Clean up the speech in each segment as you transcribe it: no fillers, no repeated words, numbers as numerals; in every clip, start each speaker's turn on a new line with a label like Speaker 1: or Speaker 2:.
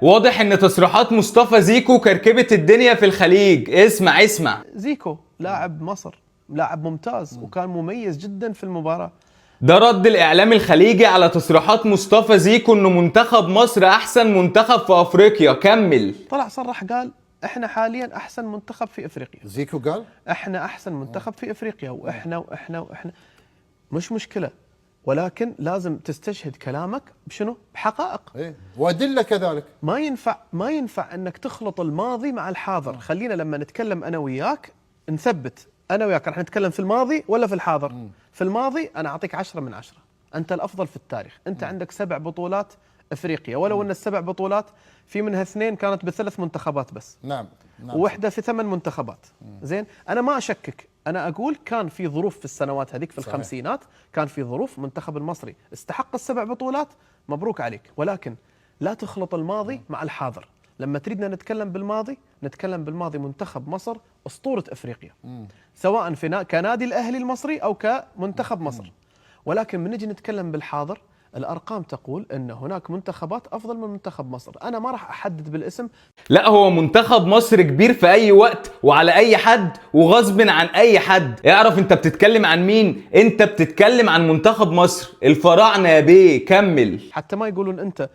Speaker 1: واضح ان تصريحات مصطفى زيكو كركبت الدنيا في الخليج. اسمع.
Speaker 2: زيكو لاعب مصر، لاعب ممتاز وكان مميز جدا في المباراة.
Speaker 1: ده رد الاعلام الخليجي على تصريحات مصطفى زيكو انه منتخب مصر احسن منتخب في افريقيا. كمل.
Speaker 2: طلع صرح قال احنا حاليا احسن منتخب في افريقيا.
Speaker 3: زيكو قال
Speaker 2: احنا احسن منتخب في افريقيا واحنا مش مشكلة، ولكن لازم تستشهد كلامك بشنو؟ بحقائق.
Speaker 3: ايه وادله كذلك.
Speaker 2: ما ينفع انك تخلط الماضي مع الحاضر. خلينا لما نتكلم انا وياك نثبت، انا وياك راح نتكلم في الماضي ولا في الحاضر؟ في الماضي انا اعطيك 10 من 10، انت الافضل في التاريخ، انت عندك 7 بطولات افريقيا، ولو ان ال7 بطولات في منها 2 كانت ب3 منتخبات بس.
Speaker 3: نعم.
Speaker 2: وواحده في 8 منتخبات. زين، انا ما اشكك، انا اقول كان في ظروف في السنوات هذيك في
Speaker 3: صحيح.
Speaker 2: الخمسينات، كان في ظروف المنتخب المصري استحق ال7 بطولات، مبروك عليك، ولكن لا تخلط الماضي مع الحاضر. لما تريدنا نتكلم بالماضي، نتكلم بالماضي. منتخب مصر أسطورة أفريقيا، سواء في كنادي الأهلي المصري أو كمنتخب مصر. ولكن من نجي نتكلم بالحاضر، الأرقام تقول أن هناك منتخبات أفضل من منتخب مصر. أنا ما راح أحدد بالاسم.
Speaker 1: لا، هو منتخب مصر كبير في اي وقت وعلى اي حد وغصب عن اي حد. اعرف انت بتتكلم عن مين. انت بتتكلم عن منتخب مصر الفراعنه يا بيه. كمل.
Speaker 2: حتى ما يقولون أنت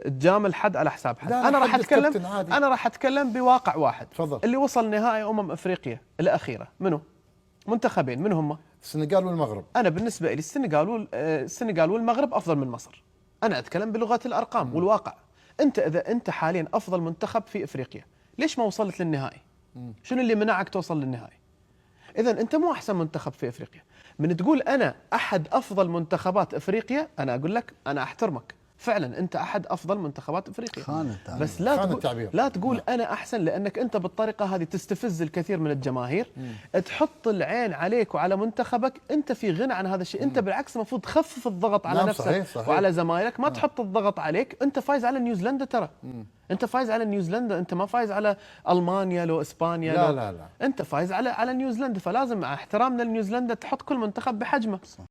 Speaker 2: تجامل حد على حساب حد.
Speaker 3: لا،
Speaker 2: أنا راح
Speaker 3: حدث
Speaker 2: أتكلم بواقع واحد.
Speaker 3: تفضل.
Speaker 2: اللي وصل نهائي أفريقيا الأخيرة منو؟ منتخبين، من هم؟
Speaker 3: السنغال والمغرب.
Speaker 2: أنا بالنسبة لي السنغال والمغرب أفضل من مصر. أنا أتكلم بلغة الأرقام والواقع. إذا أنت حاليا أفضل منتخب في إفريقيا، ليش ما وصلت للنهائي؟ شنو اللي منعك توصل للنهائي؟ إذا أنت مو أحسن منتخب في إفريقيا. من تقول أنا أحد أفضل منتخبات إفريقيا، أنا أقول لك أنا أحترمك، فعلا أنت أحد أفضل منتخبات إفريقيا. بس لا تقول أنا أحسن، لأنك أنت بالطريقة هذه تستفز الكثير من الجماهير، تحط العين عليك وعلى منتخبك. أنت في غنى عن هذا الشيء. أنت بالعكس المفروض تخفف الضغط على نفسك.
Speaker 3: صحيح.
Speaker 2: وعلى زمايلك، ما تحط الضغط عليك. أنت فايز على نيوزيلندا، ترى أنت فايز على نيوزيلندا، أنت ما فايز على ألمانيا لو إسبانيا.
Speaker 3: لا.
Speaker 2: أنت فايز على نيوزيلندا، فلازم مع احترامنا لنيوزيلندا تحط كل منتخب بحجمه.